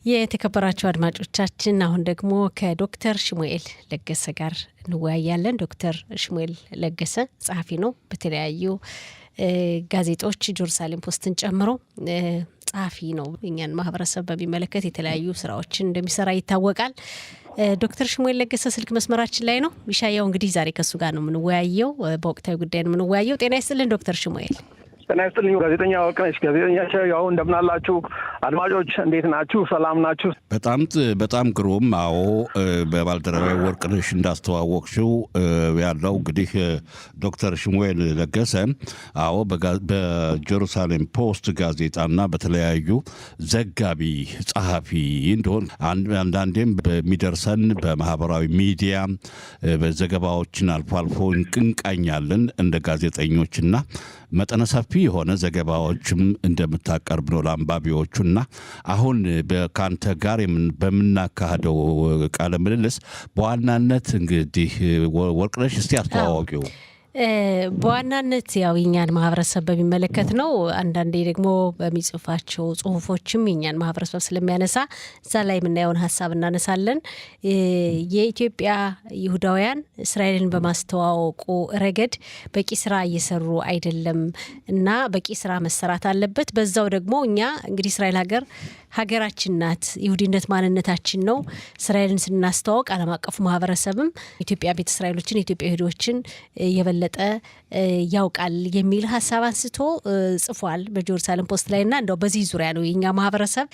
የተከበራችሁ አድማጮቻችን አሁን ደግሞ ከዶክተር ሽሙኤል ለገሰ ጋር እንወያያለን። ዶክተር ሽሙኤል ለገሰ ጸሐፊ ነው። በተለያዩ ጋዜጦች ጀሩሳሌም ፖስትን ጨምሮ ጸሐፊ ነው። እኛን ማህበረሰብ በሚመለከት የተለያዩ ስራዎችን እንደሚሰራ ይታወቃል። ዶክተር ሽሙኤል ለገሰ ስልክ መስመራችን ላይ ነው። ይሻያው እንግዲህ ዛሬ ከሱ ጋር ነው የምንወያየው። በወቅታዊ ጉዳይ ነው የምንወያየው። ጤና ይስጥልን ዶክተር ሽሙኤል። ጤና ይስጥልኝ ጋዜጠኛ ወርቅነሽ። ጋዜጠኛ ያው እንደምን አላችሁ አድማጮች፣ እንዴት ናችሁ? ሰላም ናችሁ? በጣም ግሩም። አዎ በባልደረባይ ወርቅነሽ እንዳስተዋወቅሽው ያለው እንግዲህ ዶክተር ሽሙኤል ለገሰ አዎ በጀሩሳሌም ፖስት ጋዜጣና በተለያዩ ዘጋቢ ጸሐፊ እንደሆን አንዳንዴም በሚደርሰን በማህበራዊ ሚዲያ በዘገባዎችን አልፎ አልፎ እንቃኛለን እንደ ጋዜጠኞችና መጠነ ሰፊ የሆነ ዘገባዎችም እንደምታቀርብ ነው ለአንባቢዎቹና አሁን በካንተ ጋር በምናካሄደው ቃለ ምልልስ በዋናነት እንግዲህ ወርቅነሽ እስቲ አስተዋወቂው። በዋናነት ያው የኛን ማህበረሰብ በሚመለከት ነው። አንዳንዴ ደግሞ በሚጽፋቸው ጽሁፎችም የኛን ማህበረሰብ ስለሚያነሳ እዛ ላይ የምናየውን ሀሳብ እናነሳለን። የኢትዮጵያ ይሁዳውያን እስራኤልን በማስተዋወቁ ረገድ በቂ ስራ እየሰሩ አይደለም እና በቂ ስራ መሰራት አለበት። በዛው ደግሞ እኛ እንግዲህ እስራኤል ሀገራችን ናት፣ ይሁዲነት ማንነታችን ነው። እስራኤልን ስናስተዋወቅ ዓለም አቀፉ ማህበረሰብም ኢትዮጵያ ቤተ እስራኤሎችን የኢትዮጵያ ይሁዶችን የበለጠ ያውቃል የሚል ሀሳብ አንስቶ ጽፏል በጀሩሳሌም ፖስት ላይ እና እንደው በዚህ ዙሪያ ነው የኛ ማህበረሰብ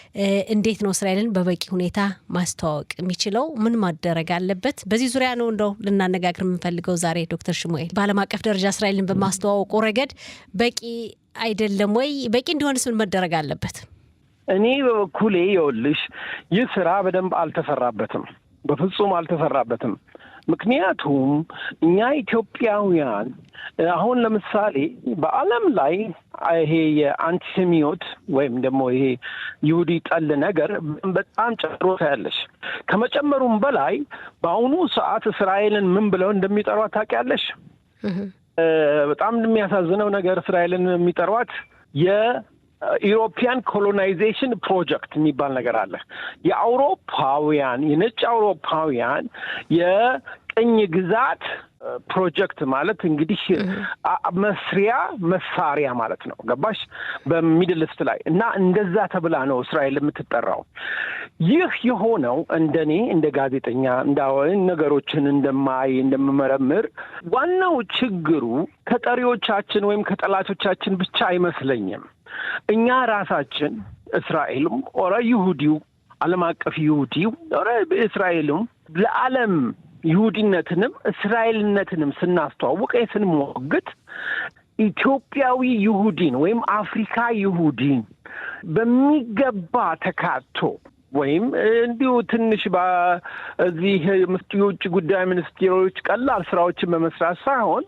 እንዴት ነው እስራኤልን በበቂ ሁኔታ ማስተዋወቅ የሚችለው? ምን ማደረግ አለበት? በዚህ ዙሪያ ነው እንደው ልናነጋግር የምንፈልገው ዛሬ ዶክተር ሽሙኤል። በዓለም አቀፍ ደረጃ እስራኤልን በማስተዋወቁ ረገድ በቂ አይደለም ወይ? በቂ እንዲሆንስ ምን መደረግ አለበት? እኔ በበኩሌ ይኸውልሽ ይህ ስራ በደንብ አልተሰራበትም፣ በፍጹም አልተሰራበትም። ምክንያቱም እኛ ኢትዮጵያውያን አሁን ለምሳሌ በዓለም ላይ ይሄ የአንቲሴሚዮት ወይም ደግሞ ይሄ ይሁዲ ጠል ነገር በጣም ጨምሮ ታያለሽ። ከመጨመሩም በላይ በአሁኑ ሰዓት እስራኤልን ምን ብለው እንደሚጠሯት ታውቂያለሽ? በጣም የሚያሳዝነው ነገር እስራኤልን የሚጠሯት ኢሮፒያን ኮሎናይዜሽን ፕሮጀክት የሚባል ነገር አለ። የአውሮፓውያን የነጭ አውሮፓውያን የቅኝ ግዛት ፕሮጀክት ማለት እንግዲህ መሳሪያ ማለት ነው። ገባሽ? በሚድል ኢስት ላይ እና እንደዛ ተብላ ነው እስራኤል የምትጠራው። ይህ የሆነው እንደኔ እንደ ጋዜጠኛ ነገሮችን እንደምመረምር ዋናው ችግሩ ከጠሪዎቻችን ወይም ከጠላቶቻችን ብቻ አይመስለኝም። እኛ ራሳችን እስራኤልም ኦረ ይሁዲው ዓለም አቀፍ ይሁዲው ኦረ እስራኤልም ለዓለም ይሁዲነትንም እስራኤልነትንም ስናስተዋውቅ ስንሞግት ኢትዮጵያዊ ይሁዲን ወይም አፍሪካ ይሁዲን በሚገባ ተካቶ ወይም እንዲሁ ትንሽ በዚህ የውጭ ጉዳይ ሚኒስቴሮች ቀላል ስራዎችን በመስራት ሳይሆን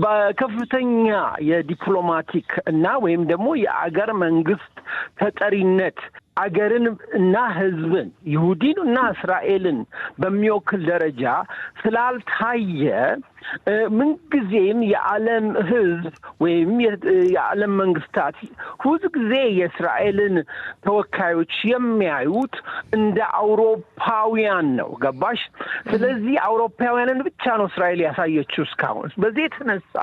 በከፍተኛ የዲፕሎማቲክ እና ወይም ደግሞ የአገር መንግስት ተጠሪነት አገርን እና ህዝብን ይሁዲን እና እስራኤልን በሚወክል ደረጃ ስላልታየ ምንጊዜም የዓለም ህዝብ ወይም የዓለም መንግስታት ሁሉ ጊዜ የእስራኤልን ተወካዮች የሚያዩት እንደ አውሮፓውያን ነው። ገባሽ? ስለዚህ አውሮፓውያንን ብቻ ነው እስራኤል ያሳየችው እስካሁን። በዚህ የተነሳ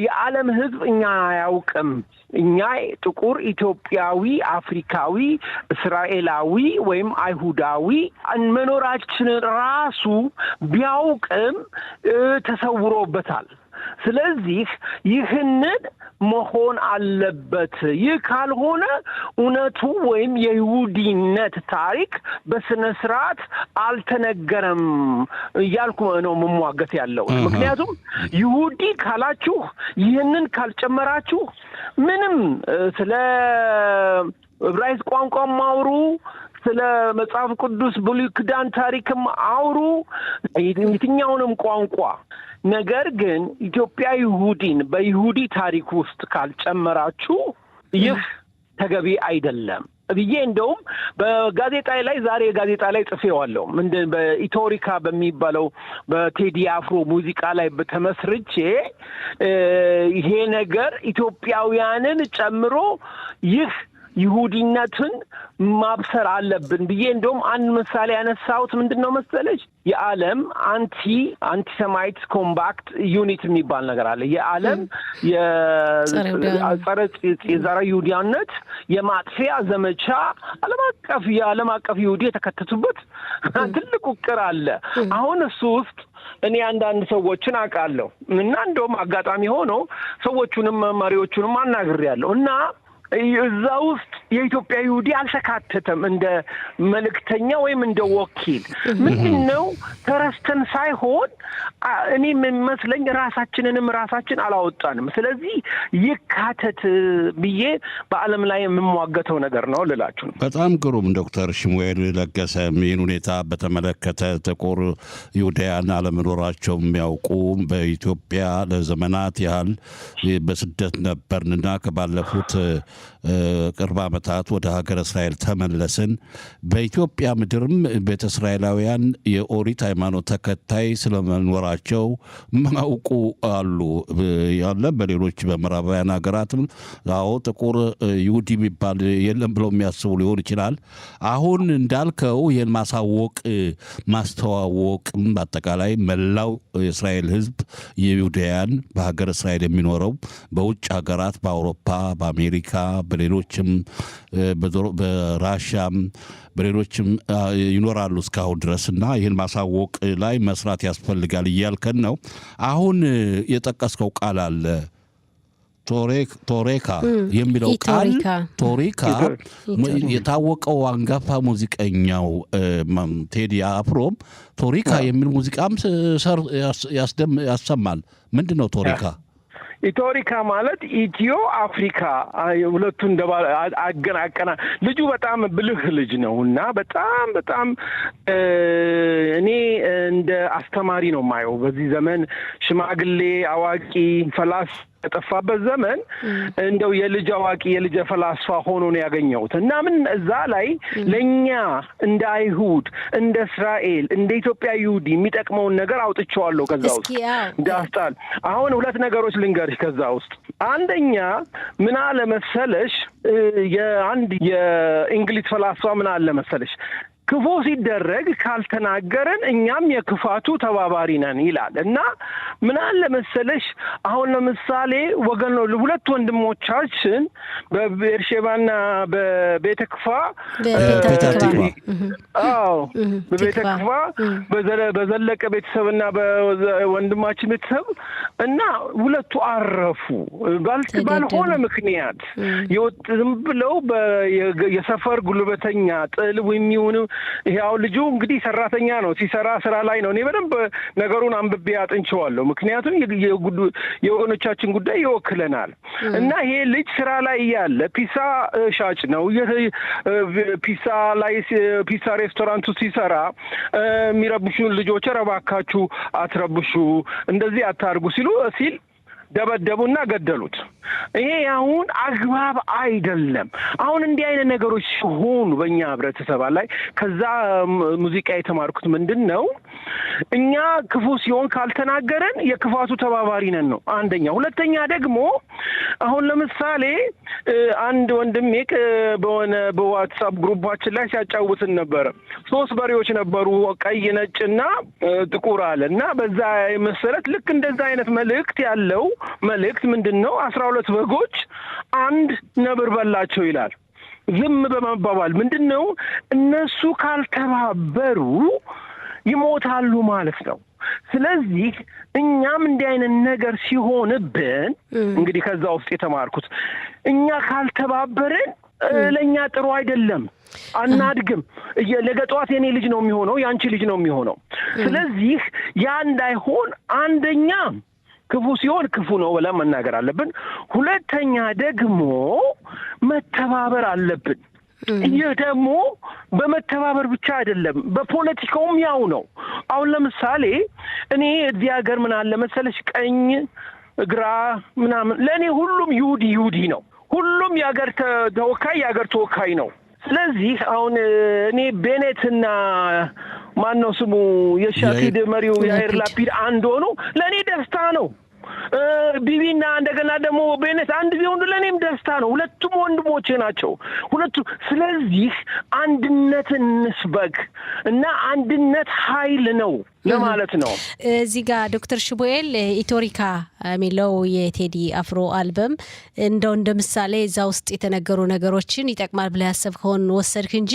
የዓለም ህዝብ እኛ አያውቅም። እኛ ጥቁር ኢትዮጵያዊ፣ አፍሪካዊ፣ እስራኤላዊ ወይም አይሁዳዊ መኖራችንን ራሱ ቢያውቅም ተሰውሮበታል። ስለዚህ ይህንን መሆን አለበት። ይህ ካልሆነ እውነቱ ወይም የይሁዲነት ታሪክ በስነ ስርዓት አልተነገረም እያልኩ ነው መሟገት ያለው። ምክንያቱም ይሁዲ ካላችሁ ይህንን ካልጨመራችሁ ምንም ስለ ዕብራይስጥ ቋንቋም አውሩ፣ ስለ መጽሐፍ ቅዱስ ብሉይ ኪዳን ታሪክም አውሩ፣ የትኛውንም ቋንቋ ነገር ግን ኢትዮጵያ ይሁዲን በይሁዲ ታሪክ ውስጥ ካልጨመራችሁ ይህ ተገቢ አይደለም ብዬ እንደውም በጋዜጣ ላይ ጽፌዋለሁ። በኢቶሪካ በሚባለው በቴዲ አፍሮ ሙዚቃ ላይ በተመስርቼ ይሄ ነገር ኢትዮጵያውያንን ጨምሮ ይህ ይሁዲነትን ማብሰር አለብን ብዬ እንደውም አንድ ምሳሌ ያነሳሁት ምንድነው መሰለሽ የዓለም አንቲሰማይት ኮምባክት ዩኒት የሚባል ነገር አለ። የዓለም የጸረ ይሁዲያነት የማጥፊያ ዘመቻ ዓለም አቀፍ ይሁዲ የተከተቱበት ትልቅ ውቅር አለ። አሁን እሱ ውስጥ እኔ አንዳንድ ሰዎችን አውቃለሁ እና እንደውም አጋጣሚ ሆኖ ሰዎቹንም መሪዎቹንም አናግሬያለሁ እና እዛ ውስጥ የኢትዮጵያ ይሁዲ አልተካተተም እንደ መልእክተኛ ወይም እንደ ወኪል። ምንድነው ተረስተን ሳይሆን እኔ መስለኝ ራሳችን አላወጣንም። ስለዚህ ይካተት ብዬ በዓለም ላይ የምሟገተው ነገር ነው ልላችሁ ነው። በጣም ግሩም ዶክተር ሽሙኤል ለገሰ ይህን ሁኔታ በተመለከተ ጥቁር ይሁዳውያን አለመኖራቸው የሚያውቁ በኢትዮጵያ ለዘመናት ያህል በስደት ነበርንና ከባለፉት ቅርብ ዓመታት ወደ ሀገረ እስራኤል ተመለስን። በኢትዮጵያ ምድርም ቤተ እስራኤላውያን የኦሪት ሃይማኖት ተከታይ ስለመኖራቸው ማውቁ አሉ ያለ በሌሎች በምዕራባውያን ሀገራትም አዎ ጥቁር ይሁዲ የሚባል የለም ብለው የሚያስቡ ሊሆን ይችላል። አሁን እንዳልከው ይህን ማስተዋወቅም በአጠቃላይ መላው የእስራኤል ሕዝብ የይሁዳውያን በሀገረ እስራኤል የሚኖረው በውጭ ሀገራት በአውሮፓ በአሜሪካ በሌሎችም በራሻም በሌሎችም ይኖራሉ እስካሁን ድረስና ይህን ማሳወቅ ላይ መስራት ያስፈልጋል እያልከን ነው። አሁን የጠቀስከው ቃል አለ ቶሬካ የሚለው ቃል ቶሪካ የታወቀው አንጋፋ ሙዚቀኛው ቴዲ አፍሮም ቶሪካ የሚል ሙዚቃም ያሰማል። ምንድነው ቶሪካ? ኢትዮሪካ ማለት ኢትዮ አፍሪካ ሁለቱን አገናቀና ልጁ በጣም ብልህ ልጅ ነውና በጣም እኔ እንደ አስተማሪ ነው ማየው። በዚህ ዘመን ሽማግሌ አዋቂ ፈላስ የጠፋበት ዘመን እንደው የልጅ አዋቂ የልጅ ፈላስፋ ሆኖ ነው ያገኘሁት እና ምን እዛ ላይ ለኛ እንደ አይሁድ እንደ እስራኤል እንደ ኢትዮጵያ ይሁዲ የሚጠቅመውን ነገር አውጥቼዋለሁ። ከዛ ውስጥ ዳስታል አሁን ሁለት ነገሮች ልንገርሽ። ከዛ ውስጥ አንደኛ ምን አለ መሰለሽ የአንድ የእንግሊዝ ፈላስፋ ምን አለ መሰለሽ ክፉ ሲደረግ ካልተናገረን እኛም የክፋቱ ተባባሪ ነን ይላል እና ምን አለ መሰለሽ አሁን ለምሳሌ ሁለት ወንድሞቻችን በቤርሼባና በቤተክፋ በቤተክፋ በዘለቀ ቤተሰብና በወንድማችን ቤተሰብ እና ሁለቱ አረፉ ባልሆነ ምክንያት ዝም ብለው የሰፈር ጉልበተኛ ጥል ወይም ያው ልጁ እንግዲህ ሰራተኛ ነው ሲሰራ ስራ ላይ ነው። እኔ በደንብ ነገሩን አንብቤ አጥንቼዋለሁ። ምክንያቱም የወገኖቻችን ጉዳይ ይወክለናል እና ይሄ ልጅ ስራ ላይ ያለ ፒሳ ሻጭ ነው። ፒሳ ሬስቶራንቱ ሲሰራ የሚረብሹን ልጆች እባካችሁ አትረብሹ፣ እንደዚህ አታርጉ ሲል ደበደቡና ገደሉት። ይሄ አሁን አግባብ አይደለም። አሁን እንዲህ አይነት ነገሮች ሲሆኑ በእኛ ህብረተሰብ ላይ ከዛ ሙዚቃ የተማርኩት ምንድነው እኛ ክፉ ሲሆን ካልተናገረን የክፋቱ ተባባሪ ነን ነው አንደኛ። ሁለተኛ ደግሞ አሁን ለምሳሌ አንድ ወንድሜ በዋትስአፕ ግሩፓችን ላይ ሲያጫውትን ነበር። 3 በሬዎች ነበሩ፣ ቀይ ነጭና ጥቁር አለና በዛ መሰረት ልክ እንደዛ አይነት መልእክት ያለው መልእክት ምንድነው 12 በጎች አንድ ነብር በላቸው ይላል። ዝም በመባባል ምንድነው እነሱ ካልተባበሩ ይሞታሉ ማለት ነው። ስለዚህ እኛም እንዲህ አይነት ነገር ሲሆንብን እንግዲህ ከዛ ውስጥ የተማርኩት እኛ ካልተባበርን ለኛ ጥሩ አይደለም፣ አናድግም። ለገጧት የኔ ልጅ ነው የሚሆነው፣ ያንቺ ልጅ ነው የሚሆነው። ስለዚህ ያ እንዳይሆን አንደኛ ክፉ ሲሆን ክፉ ነው ብለን መናገር አለብን። ሁለተኛ ደግሞ መተባበር አለብን። ይህ ደግሞ በመተባበር ብቻ አይደለም፣ በፖለቲካውም ያው ነው። አሁን ለምሳሌ እኔ እዚህ ሀገር ምን አለ መሰለሽ ቀኝ ግራ ምናምን ለእኔ ሁሉም ይሁዲ ነው። ሁሉም የሀገር ተወካይ ነው። ስለዚህ አሁን እኔ ቤኔትና ማነው ስሙ የሻቲድ መሪው ያይር ላፒድ አንድ ሆኖ ለእኔ ደስታ ነው። ቢቢና እንደገና ደግሞ ቤኔት አንድ ቢሆኑ ለኔም ደስታ ነው። ሁለቱም ወንድሞቼ ናቸው ሁለቱ። ስለዚህ አንድነትን እንስበክ እና አንድነት ኃይል ነው ለማለት ነው። እዚህ ጋር ዶክተር ሽሙኤል ኢቶሪካ የሚለው የቴዲ አፍሮ አልበም እንደ ምሳሌ እዛ ውስጥ የተነገሩ ነገሮችን ይጠቅማል ብለህ ያሰብከውን ወሰድክ እንጂ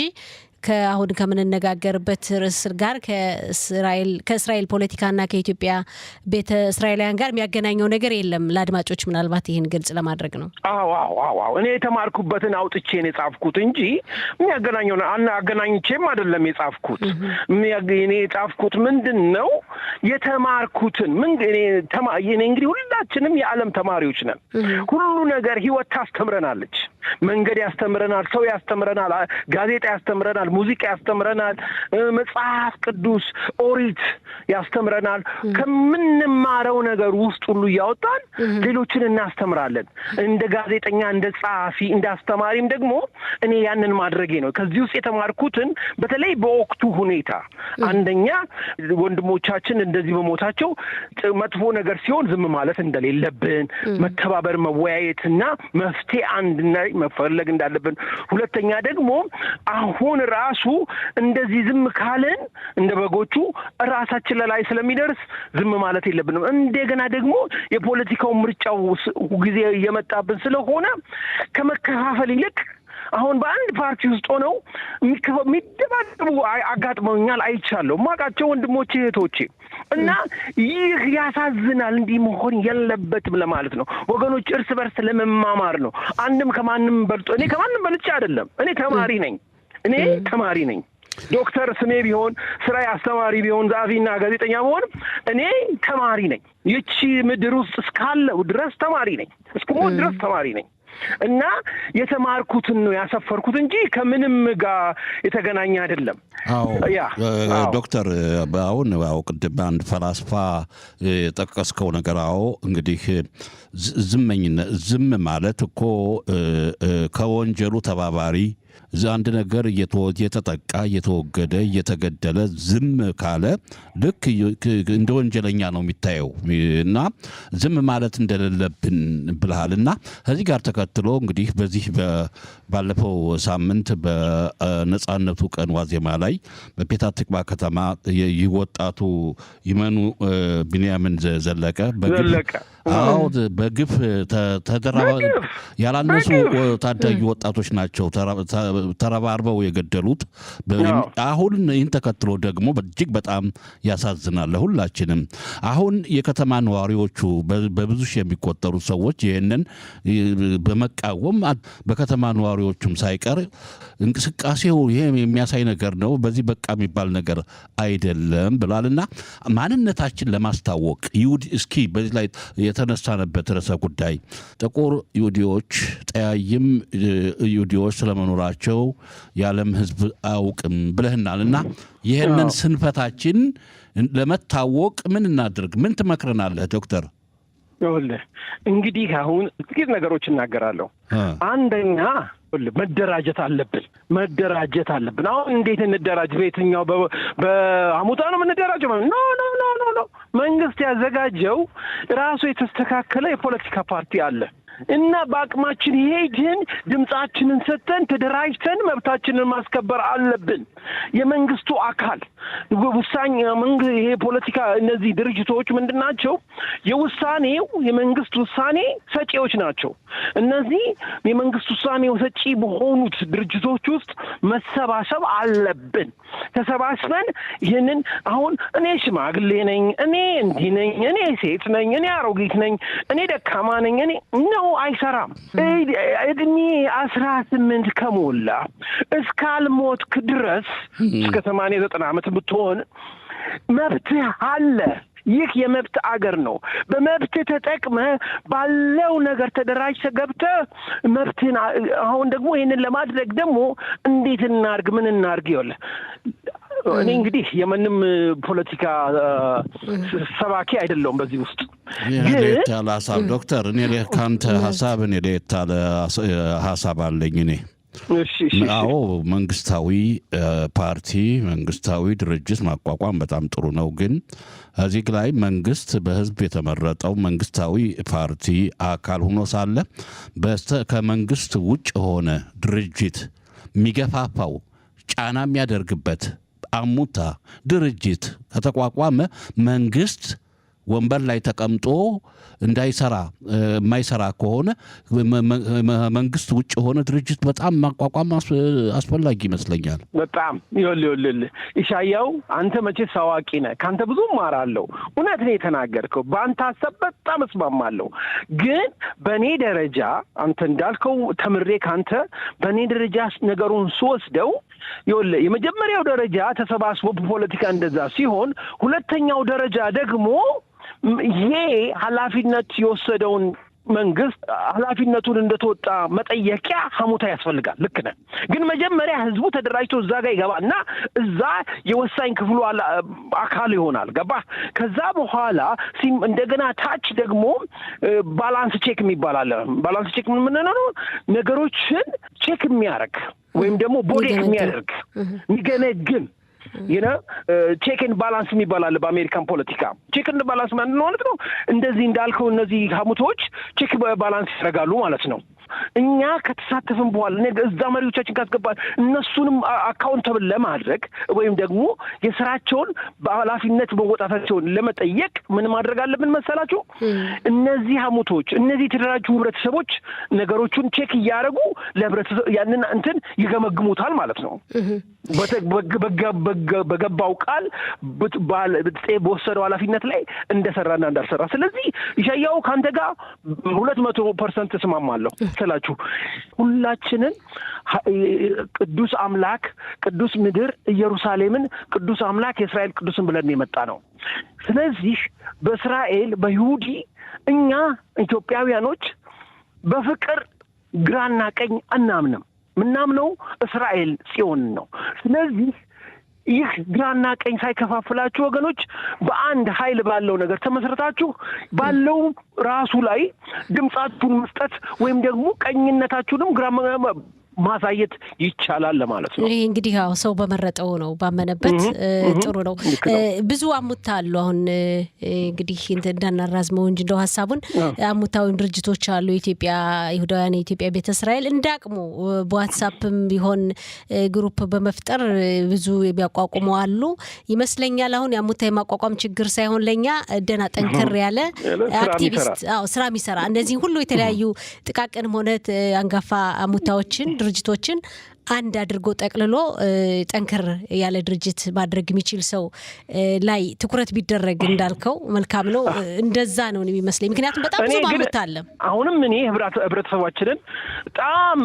ከአሁን ከምንነጋገርበት ርዕስ ጋር ከእስራኤል ፖለቲካና ከኢትዮጵያ ቤተ እስራኤላውያን ጋር የሚያገናኘው ነገር የለም። ለአድማጮች ምናልባት ይህን ግልጽ ለማድረግ ነው። አዎ እኔ የተማርኩበትን አውጥቼ ነው የጻፍኩት እንጂ የሚያገናኘው አገናኝቼም አይደለም የጻፍኩት። እኔ የጻፍኩት ምንድነው የተማርኩትን እኔ እንግዲህ ሁላችንም የዓለም ተማሪዎች ነን። ሁሉ ነገር ህይወት ታስተምረናለች። መንገድ ያስተምረናል፣ ሰው ያስተምረናል፣ ጋዜጣ ያስተምረናል፣ ሙዚቃ ያስተምረናል፣ መጽሐፍ ቅዱስ ኦሪት ያስተምረናል። ከምንማረው ነገር ውስጥ ሁሉ ያወጣን ሌሎችን እናስተምራለን። እንደ ጋዜጠኛ፣ እንደ ጸሐፊ፣ እንደ አስተማሪም ደግሞ እኔ ያንን ማድረጌ ነው። ከዚህ ውስጥ የተማርኩትን በተለይ በወቅቱ ሁኔታ አንደኛ ወንድሞቻችን እንደዚህ በሞታቸው መጥፎ ነገር ሲሆን ዝም ማለት እንደሌለብን፣ መተባበር፣ መወያየትና መፍትሄ አንድና መፈለግ እንዳለብን፣ ሁለተኛ ደግሞ አሁን ራሱ እንደዚህ ዝም ካለን እንደ በጎቹ ራሳችን ላይ ስለሚደርስ ዝም ማለት የለብንም። እንደገና ደግሞ የፖለቲካው ምርጫው ጊዜ እየመጣብን ስለሆነ ከመከፋፈል ይልቅ አሁን በአንድ ፓርቲ ውስጥ ሆነው የሚደባደቡ አጋጥመውኛል፣ አይቻለሁ፣ ማቃቸው ወንድሞቼ እህቶቼ። እና ይህ ያሳዝናል። እንዲህ መሆን የለበትም ለማለት ነው። ወገኖች እርስ በርስ ለመማማር ነው። አንድም ከማንም በልጦ እኔ ከማንም በልጬ አይደለም። እኔ ተማሪ ነኝ። ዶክተር ስሜ ቢሆን ስራ አስተማሪ ቢሆን ዛፊና ጋዜጠኛ ቢሆን እኔ ተማሪ ነኝ። ይቺ ምድር ውስጥ እስካለው ድረስ ተማሪ ነኝ። እስከሞት ድረስ ተማሪ ነኝ። እና የተማርኩትን ነው ያሰፈርኩት እንጂ ከምንም ጋር የተገናኘ አይደለም። ዶክተር አሁን ቅድም አንድ ፈላስፋ ጠቀስከው ነገር እንግዲህ ዝም ማለት እኮ ከወንጀሉ ተባባሪ አንድ ነገር እየተጠቃ እየተወገደ እየተገደለ ዝም ካለ ልክ እንደ ወንጀለኛ ነው የሚታየው እና ዝም ማለት እንደሌለብን ብለሃልና ከዚህ ጋር ተከትሎ እንግዲህ በዚህ ባለፈው ሳምንት በነጻነቱ ቀን ዋዜማ ላይ በፔታ ትቅባ ከተማ ይወጣቱ ይመኑ ቢንያምን ዘለቀ በግፍ ያላነሱ ታዳጊ ወጣቶች ናቸው ተረባርበው የገደሉት። አሁን ይህን ተከትሎ ደግሞ እጅግ በጣም ያሳዝናል ሁላችንም። አሁን የከተማ ነዋሪዎቹ በብዙ ሺህ የሚቆጠሩ ሰዎች ይህንን በመቃወም በከተማ ነዋሪዎቹም ሳይቀር እንቅስቃሴው ይሄ የሚያሳይ ነገር ነው፣ በዚህ በቃ የሚባል ነገር አይደለም ብሏልና ማንነታችን ለማስታወቅ እስኪ በዚህ ላይ የተነሳነበት ርዕሰ ጉዳይ ጥቁር ይሁዲዎች፣ ጠያይም ይሁዲዎች ስለመኖራቸው የዓለም ሕዝብ አያውቅም ብለህናልና ይህንን ስንፈታችን ለመታወቅ ምን እናድርግ? ምን ትመክረናለህ ዶክተር? እንግዲህ አሁን ጥቂት ነገሮች እናገራለሁ። አንደኛ መደራጀት አለብን። አሁን እንዴት እንደራጅ? በየትኛው በአሙታ ነው የምንደራጀው? ኖ መንግስት ያዘጋጀው ራሱ የተስተካከለ የፖለቲካ ፓርቲ አለ እና በአቅማችን ሄድን ድምጻችንን ሰጥተን ተደራጅተን መብታችንን ማስከበር አለብን። የመንግስቱ አካል ውሳኔ ይሄ ፖለቲካ እነዚህ ድርጅቶች ምንድናቸው? የውሳኔው የመንግስት ውሳኔ ሰጪዎች ናቸው። እነዚህ የመንግስት ውሳኔ ሰጪ በሆኑት ድርጅቶች ውስጥ መሰባሰብ አለብን። ተሰባስበን ይህንን አሁን እኔ ሽማግሌ ነኝ፣ እኔ እንዲህ ነኝ፣ እኔ ሴት ነኝ፣ እኔ አሮጊት ነኝ፣ እኔ ደካማ ነኝ፣ እኔ ነው አይሰራም። እድሜ 18 ከሞላ እስካልሞትክ ድረስ እስከ 80-90 ዓመት ብትሆን መብት አለ። ይህ የመብት አገር ነው። በመብት ተጠቅመ ባለው ነገር ተደራጅተ ገብተ መብትን አሁን ደግሞ ይሄንን ለማድረግ ደግሞ እንዴት እናርግ ምን እናርግ ይወለ እኔ እንግዲህ የምንም ፖለቲካ ሰባኪ አይደለሁም በዚህ ውስጥ ለየት ያለ ሐሳብ ዶክተር እኔ ካንተ ሐሳብ እኔ ለየት ያለ ሐሳብ አለኝ። እኔ አዎ መንግስታዊ ፓርቲ መንግስታዊ ድርጅት ማቋቋም በጣም ጥሩ ነው ግን እዚህ ላይ መንግስት በህዝብ የተመረጠው መንግስታዊ ፓርቲ አካል ሆኖ ሳለ ከመንግስት ውጭ ሆነ ድርጅት የሚገፋፋው ጫና የሚያደርግበት አሙታ ድርጅት ከተቋቋመ መንግስት ወንበር ላይ ተቀምጦ እንዳይሰራ የማይሰራ ከሆነ መንግስት ውጭ ሆነ ድርጅት በጣም ማቋቋም አስፈላጊ ይመስለኛል በጣም ይወልል ኢሳያው አንተ መቼስ አዋቂ ነህ ካንተ ብዙ ማራለሁ እውነት ነው የተናገርከው በአንተ ሐሳብ በጣም እስማማለሁ ግን በኔ ደረጃ አንተ እንዳልከው ተምሬ ካንተ በኔ ደረጃ ነገሩን ስወስደው ይወል የመጀመሪያው ደረጃ ተሰባስቦ ፖለቲካ እንደዛ ሲሆን ሁለተኛው ደረጃ ደግሞ ይሄ ኃላፊነት የወሰደውን መንግስት ኃላፊነቱን እንደተወጣ መጠየቂያ ሐሙታ ያስፈልጋል ልክ ነህ ግን መጀመሪያ ህዝቡ ተደራጅቶ እዛ ጋር ይገባና እዛ የወሳኝ ክፍሉ አካል ይሆናል ገባ ከዛ በኋላ እንደገና ታች ደግሞ ባላንስ ቼክ የሚባል አለ ባላንስ ቼክ ምን ነው ነገሮችን ቼክ የሚያደርግ ወይም ደግሞ ቦዴክ የሚያደርግ የሚገነግን ቼክ ኤንድ ባላንስ የሚባል በአሜሪካን ፖለቲካ ቼክ ኤንድ ባላንስ ማለት ነው እንደዚህ እንዳልከው እነዚህ ሐሙቶች ቼክ ባላንስ ያደርጋሉ ማለት ነው እኛ ከተሳተፈን በኋላ እዛ መሪዎቻችን ካስገባን እነሱንም አካውንታብል ለማድረግ ወይም ደግሞ የሥራቸውን በኃላፊነት መወጣታቸውን ለመጠየቅ ምን ማድረግ አለብን መሰላችሁ እነዚህ ሐሙቶች እነዚህ ተደራጁ ህብረተሰቦች ነገሮችን ቼክ ያያረጉ ለህብረተሰብ ያንን እንትን ይገመግሙታል ማለት ነው በገባው ቃል በወሰደው ኃላፊነት ላይ እንደሰራና እንዳልሰራ ስለዚህ ኢሳያው ካንተ ጋር 200% ተስማማለሁ ስላችሁ ሁላችንን ቅዱስ አምላክ ቅዱስ ምድር ኢየሩሳሌምን ቅዱስ አምላክ የእስራኤል ቅዱስን ብለን የመጣ ነው ስለዚህ በእስራኤል በይሁዲ እኛ ኢትዮጵያውያኖች በፍቅር ግራና ቀኝ አናምንም ምናምነው እስራኤል ጽዮን ነው ስለዚህ ይህ ግራና ቀኝ ሳይከፋፍላችሁ ወገኖች በአንድ ኃይል ባለው ነገር ተመስርታችሁ ባለው ራሱ ላይ ድምጻችሁን መስጠት ወይም ደግሞ ቀኝነታችሁንም ግራ ማሳየት ይቻላል ለማለት ነው ይሄ እንግዲህ ያው ሰው በመረጠው ነው ባመነበት ጥሩ ነው ብዙ አሙታሉ አሁን እንግዲህ እንዳናራዝመው እንጂ እንደው ሐሳቡን አሙታውን ድርጅቶች አሉ ኢትዮጵያ ይሁዳውያን ኢትዮጵያ ቤተ እስራኤል እንዳቅሙ በዋትስአፕም ቢሆን ግሩፕ በመፍጠር ብዙ የሚያቋቁሙ አሉ ይመስለኛል አሁን ያሙታ የማቋቋም ችግር ሳይሆን ለኛ ደና ጠንከር ያለ አክቲቪስት ስራ የሚሰራ እንደዚህ ሁሉ የተለያዩ ጥቃቅንም ሆነ አንጋፋ አሙታዎችን ድርጅቶችን አንድ አድርጎ ጠቅልሎ ጠንከር ያለ ድርጅት ማድረግ የሚችል ሰው ላይ ትኩረት ቢደረግ እንዳልከው መልካም ነው እንደዛ ነው የሚመስለኝ ምክንያቱም በጣም ብዙ ማሙት አለ አሁንም እኔ ህብረተሰባችንን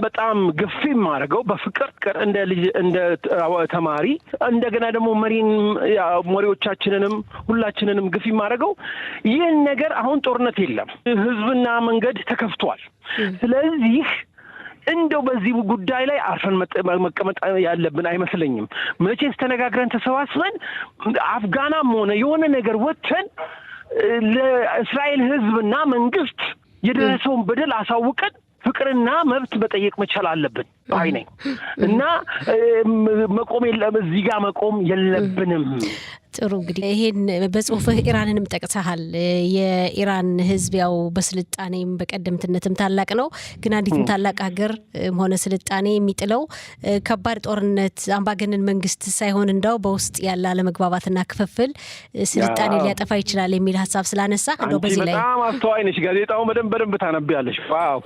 በጣም ግፊ ማድረገው በፍቅር እንደ ተማሪ እንደገና ደግሞ መሪዎቻችንንም ሁላችንንም ግፊ ማድረገው ይህን ነገር አሁን ጦርነት የለም ህዝብና መንገድ ተከፍቷል ስለዚህ እንደው በዚህ ጉዳይ ላይ አርፈን መቀመጥ ያለብን አይመስለኝም መቼስ ተነጋግረን ተሰባስበን አፍጋናም ሆነ የሆነ ነገር ወጥተን ለእስራኤል ህዝብና መንግስት የደረሰውን በደል አሳውቀን ፍቅርና መብት መጠየቅ መቻል አለብን ባይ ነኝ እና መቆም እዚህ ጋር መቆም የለብንም ጥሩ እንግዲህ ይሄን በጽሁፍህ ኢራንንም ጠቅሰሃል የኢራን ህዝብ ያው በስልጣኔም በቀደምትነትም ታላቅ ነው ግን አንዲትም ታላቅ ሀገር ሆነ ስልጣኔ የሚጥለው ከባድ ጦርነት አምባገነን መንግስት ሳይሆን እንዳው በውስጥ ያለ አለመግባባትና ክፍፍል ስልጣኔ ሊያጠፋ ይችላል የሚል ሐሳብ ስላነሳ እንደው በዚህ ላይ በጣም አስተዋይ ነሽ ጋዜጣው በደንብ ታነብያለሽ ዋው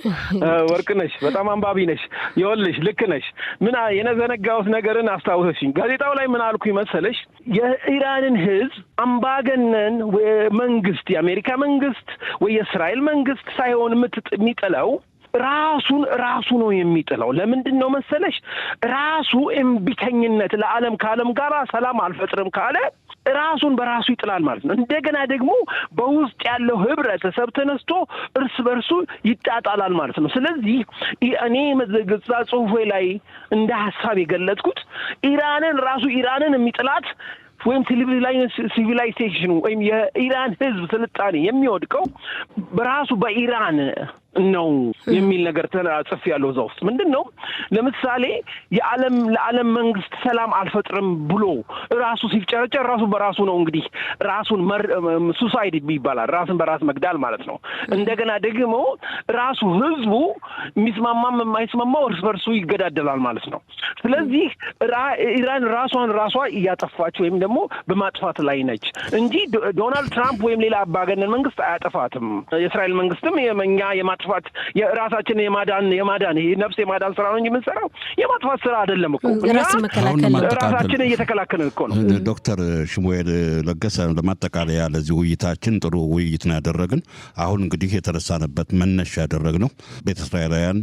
ወርቅ ነሽ በጣም አንባቢ ነሽ ይወልሽ ልክ ነሽ ምን የነዘነጋውስ ነገርን አስታውሰሽኝ ጋዜጣው ላይ ምን አልኩኝ መሰለሽ የኢራንን ህዝብ አምባገነን መንግስት የአሜሪካ መንግስት ወይ የእስራኤል መንግስት ሳይሆን የሚጥለው ራሱ ነው የሚጥለው ለምንድን ነው መሰለሽ ራሱ እምቢተኝነት ለዓለም ጋር ሰላም አልፈጥርም ካለ ራሱን በራሱ ይጥላል ማለት ነው እንደገና ደግሞ በውስጥ ያለው ህብረተሰብ ተነስቶ እርስ በርሱ ይጣጣላል ማለት ነው ስለዚህ እኔ መዘግጻ ጽሁፌ ላይ እንደ ሐሳብ የገለጽኩት ኢራንን የሚጥላት ወይም ሲቪላይዜሽን ወይም የኢራን ህዝብ ስልጣኔ የሚወድቀው በራሱ በኢራን ነው የሚል ነገር ተጽፍ ያለው እዛ ውስጥ ምንድነው ለምሳሌ ለዓለም መንግስት ሰላም አልፈጥርም ብሎ ራሱ ሲፍጨረጨር ራሱ በራሱ ነው እንግዲህ ራሱን ሱሳይድ ይባላል ራስን በራስ መግደል ማለት ነው እንደገና ደግሞ ራሱ ህዝቡ የሚስማማም የማይስማማው እርስ በርሱ ይገዳደላል ማለት ነው ስለዚህ ኢራን ራሷ እያጠፋች ወይም ደግሞ በማጥፋት ላይ ነች እንጂ ዶናልድ ትራምፕ ወይም ሌላ አባገነን መንግስት አያጠፋትም የእስራኤል መንግስትም የኛ የማጥፋት የራሳችን የማዳን ይሄ ነፍስ የማዳን ስራ ነው እንጂ የምንሰራው የማጥፋት ስራ አይደለም እኮ ራሳችን እየተከላከልን እኮ ነው ዶክተር ሽሙኤል ለገሰ ለማጠቃለያ ለዚህ ውይይታችን ጥሩ ውይይት ነው ያደረግን አሁን እንግዲህ የተነሳንበት መነሻ ያደረግነው ቤተ እስራኤላውያን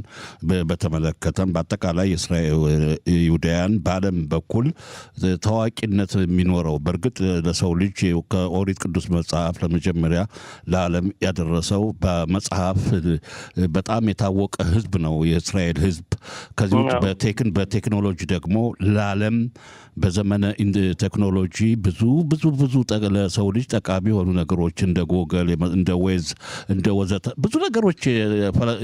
በተመለከተም በአጠቃላይ ይሁዳውያን በዓለም በኩል ታዋቂነት የሚኖረው በእርግጥ ለሰው ልጅ ከኦሪት ቅዱስ መጽሐፍ ለመጀመሪያ ለዓለም ያደረሰው በመጽሐፍ በጣም የታወቀ ህዝብ ነው የእስራኤል ህዝብ ከዚህ ውጭ በቴክኖሎጂ ደግሞ ለዓለም በዘመነ ቴክኖሎጂ ብዙ ለሰው ልጅ ጠቃሚ የሆኑ ነገሮች እንደ ጎግል እንደ ዌዝ እንደ ወዘተ ብዙ ነገሮች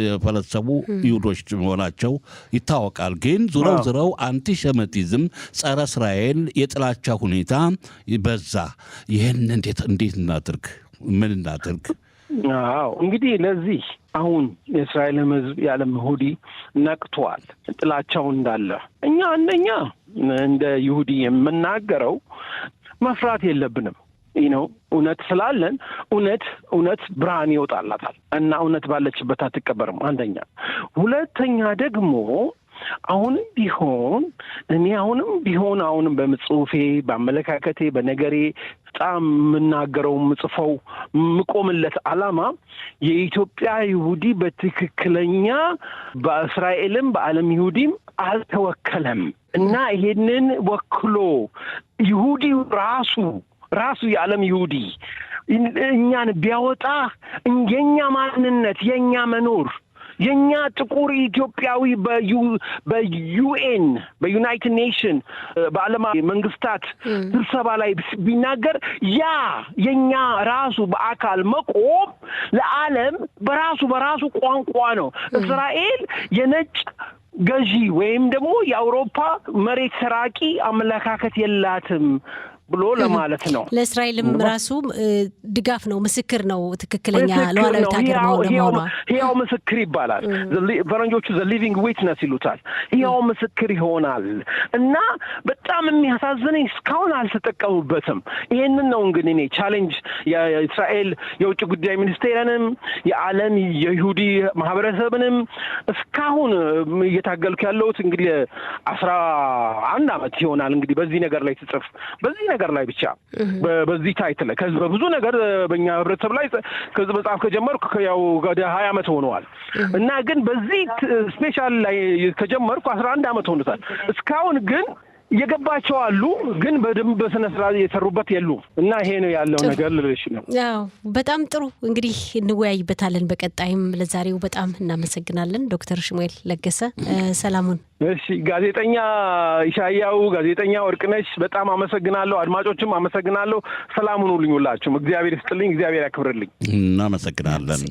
የፈለሰቡ ይሁዶች መሆናቸው ይታወቃል ግን ዙረው አንቲሴሚቲዝም ጸረ እስራኤል የጥላቻ ሁኔታ በዛ ይሄን እንዴት እናድርግ ምን እናድርግ አዎ እንግዲህ ለዚህ አሁን የእስራኤልም ህዝብ የዓለም ይሁዲ ነቅቷል ጥላቻው እንዳለ እኛ አንደኛ እንደ ይሁዲ የምናገረው መፍራት የለብንም እውነት ስላለን እውነት ብርሃን ይወጣላታል እና እውነት ባለችበት አትቀበርም አንደኛ ሁለተኛ ደግሞ አሁንም ቢሆን በመጽሁፌ በአመለካከቴ በነገሬ በጣም የምናገረው ምጽፈው ምቆምለት ዓላማ የኢትዮጵያ ይሁዲ በትክክለኛ በእስራኤልም በዓለም ይሁዲም አልተወከለም እና ይሄንን ወክሎ ይሁዲ ራሱ የዓለም ይሁዲ እኛን ቢያወጣ የኛ ማንነት የኛ መኖር የኛ ጥቁር ኢትዮጵያዊ በዩኤን በዩናይትድ ኔሽን በዓለም መንግስታት ስብሰባ ላይ ቢናገር ያ የኛ ራሱ በአካል መቆም ለዓለም በራሱ ቋንቋ ነው እስራኤል የነጭ ገዢ ወይም ደግሞ የአውሮፓ መሬት ሰራቂ አመለካከት የላትም ብሎ ለማለት ነው ለእስራኤልም ራሱ ድጋፍ ነው ምስክር ነው ትክክለኛ ሉዓላዊት ሀገር መሆኗ ሕያው ምስክር ይባላል ፈረንጆቹ the living witness ይሉታል ሕያው ምስክር ይሆናል እና በጣም የሚያሳዝነኝ እስካሁን አልተጠቀሙበትም ይሄንን ነው እንግዲህ እኔ ቻሌንጅ የእስራኤል የውጭ ጉዳይ ሚኒስቴርንም የዓለም የይሁዲ ማህበረሰብንም እስካሁን እየታገልኩ ያለሁት እንግዲህ 11 ዓመት ይሆናል እንግዲህ በዚህ ነገር ላይ ተጽፍ በዚህ ነገር ላይ ብቻ በዚህ ታይትል ከዚህ በብዙ ነገር በእኛ ህብረተሰብ ላይ ከዚህ መጽሐፍ ከጀመርኩ ያው ወደ 20 ዓመት ሆነዋል እና ግን በዚህ ስፔሻል ላይ ከጀመርኩ 11 ዓመት ሆኖታል እስካሁን ግን የገባቸው አሉ ግን በደንብ በስነ ስርዓት የሰሩበት የሉ እና ይሄ ነው ያለው ነገር ልልሽ ነው ያው በጣም ጥሩ እንግዲህ እንወያይበታለን በቀጣይም ለዛሬው በጣም እናመሰግናለን ዶክተር ሽሙኤል ለገሰ ሰላሙን እሺ ጋዜጠኛ ኢሻያው ጋዜጠኛ ወርቅነሽ በጣም አመሰግናለሁ አድማጮችም አመሰግናለሁ ሰላሙን ሁሉላችሁ እግዚአብሔር ይስጥልኝ እግዚአብሔር ያክብርልኝ እናመሰግናለን